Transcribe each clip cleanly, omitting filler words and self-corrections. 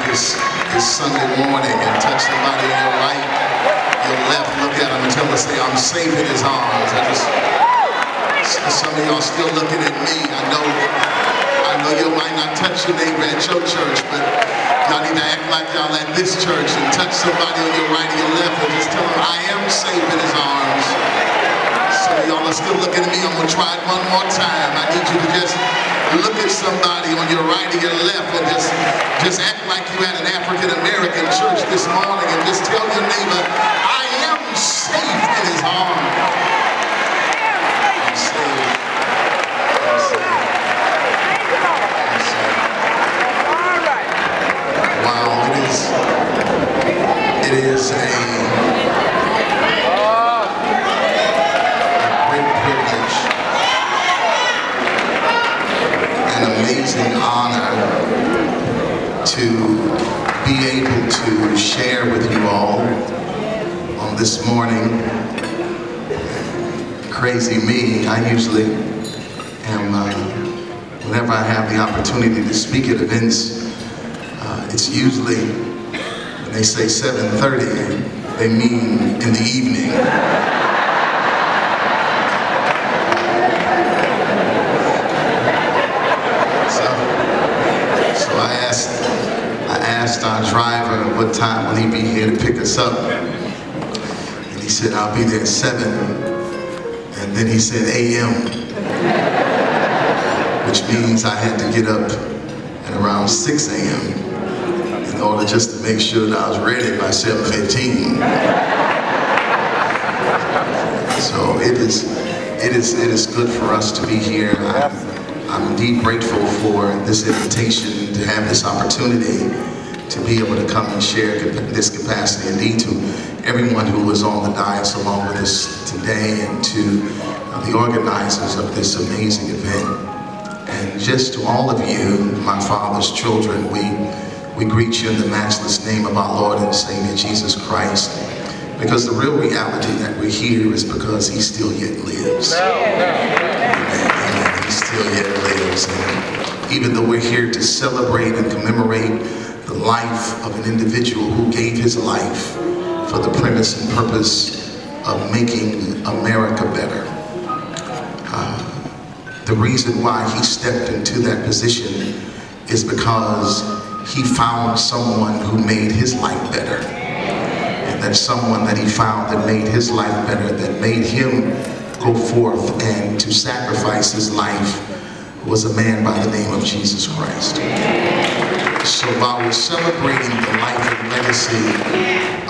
this Sunday morning and touch somebody on your right, your left, look at them and tell them, say, I'm safe in his arms. Some of y'all still looking at me. I know you might not touch your neighbor at your church, but y'all need to act like y'all at this church and touch somebody on your right or your left and just tell them, I am safe in his arms. Some of y'all are still looking at me. I'm going to try it one more time. I need you to just look at somebody on your right or your left and just act like you at an African-American church this morning and just tell your neighbor, I am safe in his arms. I'm safe. I'm safe. I'm safe. Wow, it is a great privilege, an amazing honor to be able to share with you all on this morning. Crazy me, I usually am, whenever I have the opportunity to speak at events, it's usually, when they say 7:30, they mean in the evening. So I asked our driver what time will he be here to pick us up. And he said, I'll be there at 7. And then he said a.m., which means I had to get up at around 6 a.m. in order just to make sure that I was ready by 7:15. So it is good for us to be here. I'm indeed grateful for this invitation to have this opportunity to be able to come and share this capacity. Indeed, to everyone who was on the dais along with us today, and to the organizers of this amazing event. And just to all of you, my Father's children, we greet you in the matchless name of our Lord and Savior Jesus Christ. Because the real reality that we're here is because he still yet lives. Amen. He still yet lives. And even though we're here to celebrate and commemorate the life of an individual who gave his life for the premise and purpose of making America better. The reason why he stepped into that position is because he found someone who made his life better. And that someone that he found that made his life better, that made him go forth and to sacrifice his life, was a man by the name of Jesus Christ. So while we're celebrating the life and legacy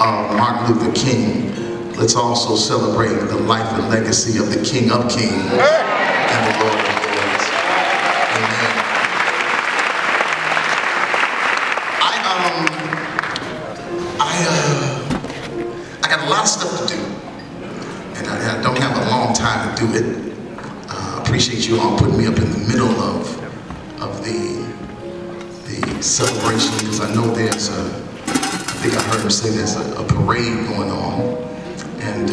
of Martin Luther King, let's also celebrate the life and legacy of the King of Kings and the Lord of Lords. Amen. I got a lot of stuff to do, and I don't have a long time to do it. I appreciate you all putting me up in the middle of the celebration, because I know there's I think I heard him say there's a parade going on, and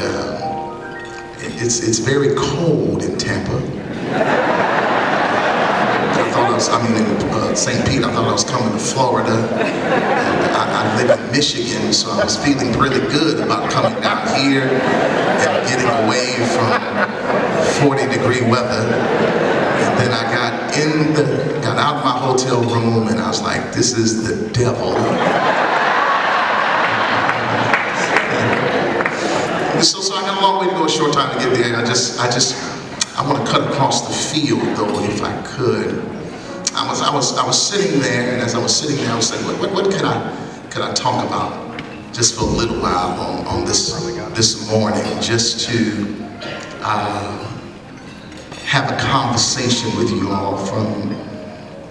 it's very cold in Tampa. In St. Pete, I thought I was coming to Florida. And I live in Michigan, so I was feeling really good about coming down here and getting away from 40-degree weather. And then I got out of my hotel room, and I was like, this is the devil. So I got a long way to go, a short time to get there. I want to cut across the field, though, if I could. I was sitting there, and as I was sitting there, I was saying, what could I talk about just for a little while on this morning, just to have a conversation with you all from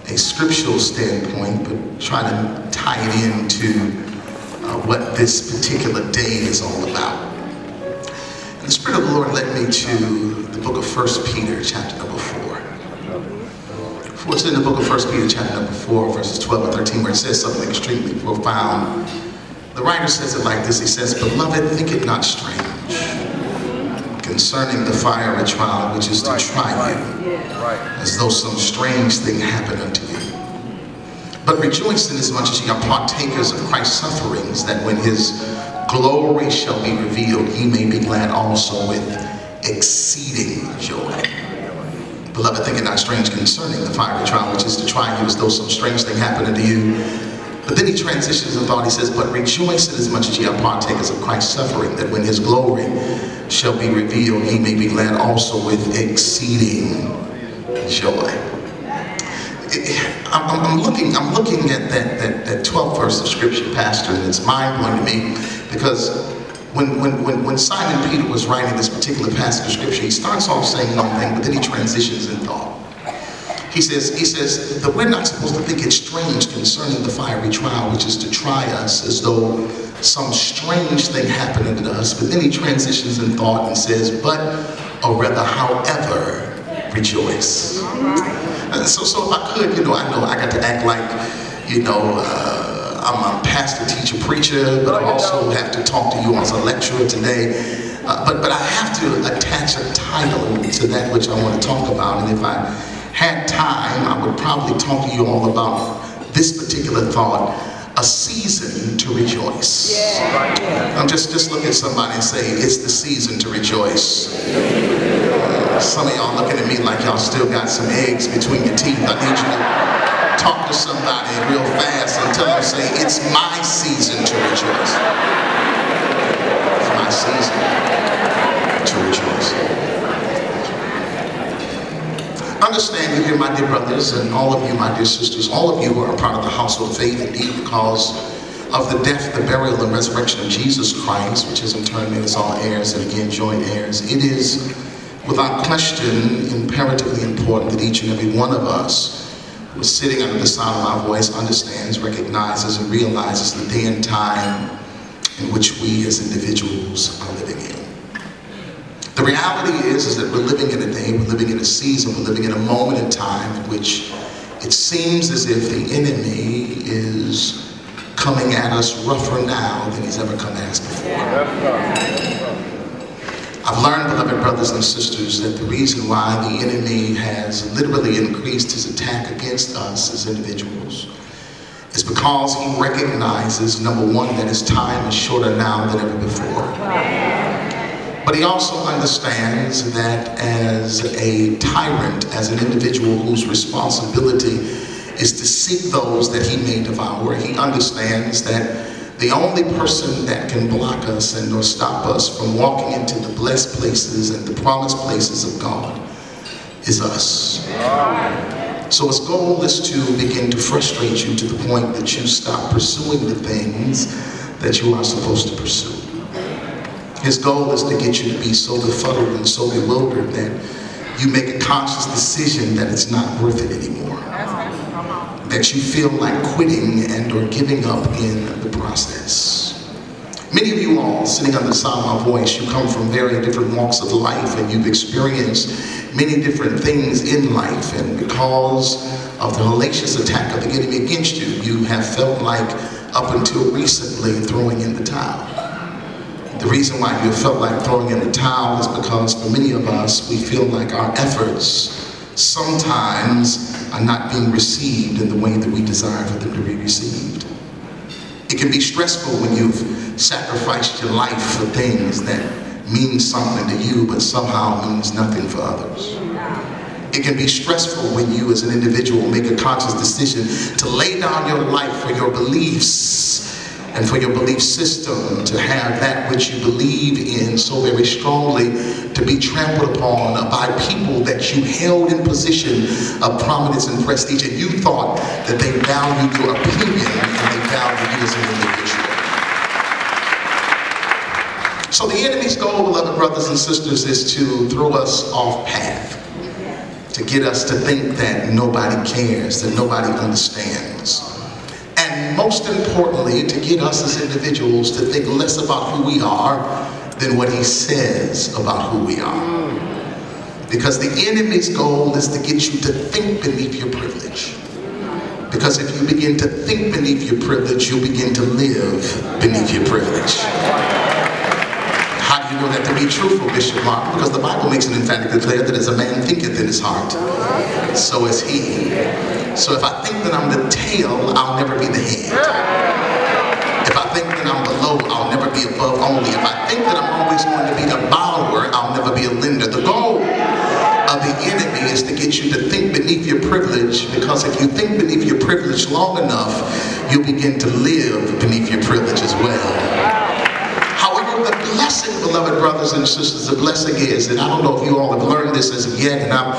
a scriptural standpoint, but try to tie it into what this particular day is all about. And the Spirit of the Lord led me to the book of 1 Peter, chapter number 4. It's in the book of 1 Peter, chapter number 4, verses 12 and 13, where it says something extremely profound. The writer says it like this. He says, "Beloved, think it not strange concerning the fiery trial which is to try you, as though some strange thing happened unto you. But rejoice inasmuch as ye are partakers of Christ's sufferings, that when his glory shall be revealed, ye may be glad also with exceeding joy. Beloved, think it not strange concerning the fiery trial, which is to try you as though some strange thing happened unto you. But then he transitions in thought. He says, but rejoice inasmuch as ye are partakers of Christ's suffering, that when his glory shall be revealed, ye may be glad also with exceeding joy. I'm looking at that 12th verse of scripture, Pastor, and it's mind-blowing to me, because when Simon Peter was writing this particular passage of scripture, he starts off saying one thing, but then he transitions in thought. He says that we're not supposed to think it's strange concerning the fiery trial, which is to try us as though some strange thing happened to us. But then he transitions in thought and says, but, or rather, however, rejoice. So if I could, I know I got to act like, I'm a pastor, teacher, preacher, but I also have to talk to you as a lecturer today. But I have to attach a title to that which I want to talk about. And if I had time, I would probably talk to you all about this particular thought, a season to rejoice. Yeah. Just look at somebody and say, it's the season to rejoice. Some of y'all looking at me like y'all still got some eggs between your teeth. I need you to talk to somebody real fast and tell them, say, it's my season to rejoice. It's my season to rejoice. Understand you here, my dear brothers, and all of you, my dear sisters, all of you who are a part of the household of faith, indeed, because of the death, the burial, and resurrection of Jesus Christ, which has in turn made us all heirs and again joint heirs. It is, without question, imperatively important that each and every one of us who is sitting under the sound of my voice understands, recognizes, and realizes the day and time in which we as individuals are living in. The reality is that we're living in a day, we're living in a season, we're living in a moment in time in which it seems as if the enemy is coming at us rougher now than he's ever come at us before. I've learned, beloved brothers and sisters, that the reason why the enemy has literally increased his attack against us as individuals is because he recognizes, number one, that his time is shorter now than ever before. But he also understands that as a tyrant, as an individual whose responsibility is to seek those that he may devour, he understands that the only person that can block us and or stop us from walking into the blessed places and the promised places of God is us. So his goal is to begin to frustrate you to the point that you stop pursuing the things that you are supposed to pursue. His goal is to get you to be so befuddled and so bewildered that you make a conscious decision that it's not worth it anymore. That you feel like quitting and or giving up in the process. Many of you all sitting under the sound of my voice, you come from very different walks of life and you've experienced many different things in life, and because of the hellacious attack of the enemy against you, you have felt like up until recently throwing in the towel. The reason why you felt like throwing in the towel is because for many of us, we feel like our efforts sometimes are not being received in the way that we desire for them to be received. It can be stressful when you've sacrificed your life for things that mean something to you but somehow means nothing for others. It can be stressful when you as an individual make a conscious decision to lay down your life for your beliefs and for your belief system, to have that which you believe in so very strongly to be trampled upon by people that you held in position of prominence and prestige, and you thought that they valued your opinion and they valued you as an individual. So the enemy's goal, beloved brothers and sisters, is to throw us off path, to get us to think that nobody cares, that nobody understands. And most importantly, to get us as individuals to think less about who we are than what he says about who we are. Because the enemy's goal is to get you to think beneath your privilege. Because if you begin to think beneath your privilege, you'll begin to live beneath your privilege. How do you know that to be truthful, Bishop Mark? Because the Bible makes it emphatically clear that as a man thinketh in his heart, so is he. So if I think that I'm the tail, I'll never be the head. If I think that I'm below, I'll never be above only. If I think that I'm always going to be a borrower, I'll never be a lender. The goal of the enemy is to get you to think beneath your privilege, because if you think beneath your privilege long enough, you'll begin to live beneath your privilege as well. However, the blessing, beloved brothers and sisters, the blessing is, and I don't know if you all have learned this as of yet, and I'm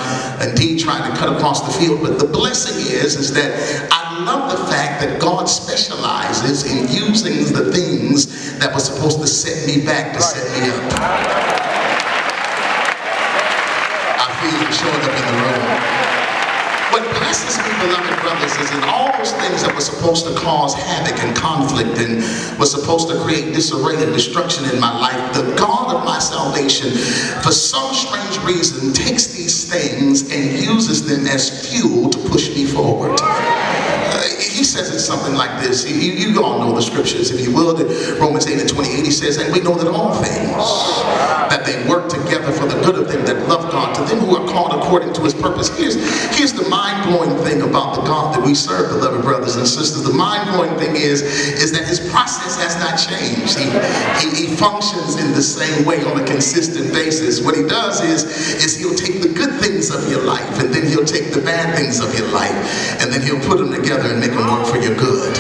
indeed trying to cut across the field, but the blessing is that I love the fact that God specializes in using the things that were supposed to set me back to set me up. I feel it showing up in the room. What blesses me, beloved brothers, is in all those things that were supposed to cause havoc and conflict and were supposed to create disarray and destruction in my life, the God of my salvation, for some strange reason, takes these things and uses them as fuel to push me forward. He says it something like this. You all know the scriptures, if you will. Romans 8:28, he says, and we know that all things, that they work together for the good of them that love God, to them who are called according to his purpose. Here's the mind-blowing thing about the God that we serve, beloved brothers and sisters. The mind-blowing thing is that his process has not changed. He functions in the same way on a consistent basis. What he does is he'll take the good things of your life, and then he'll take the bad things of your life, and then he'll put them together and make them work for your good.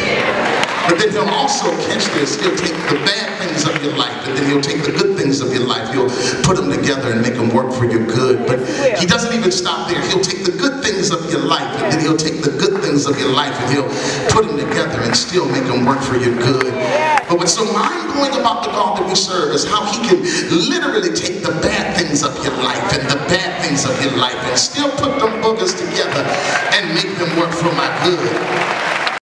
But then he'll also, catch this, he'll take the bad things of your life, and then he'll take the good things of your life, he'll put them together and make them work for your good. But he doesn't even stop there. He'll take the good things of your life, and then he'll take the good things of your life, and he'll put them together and still make them work for your good. But what's so mind-blowing about the God that we serve is how he can literally take the bad things of your life and the bad things of your life and still put them boogers together and make them work for my good.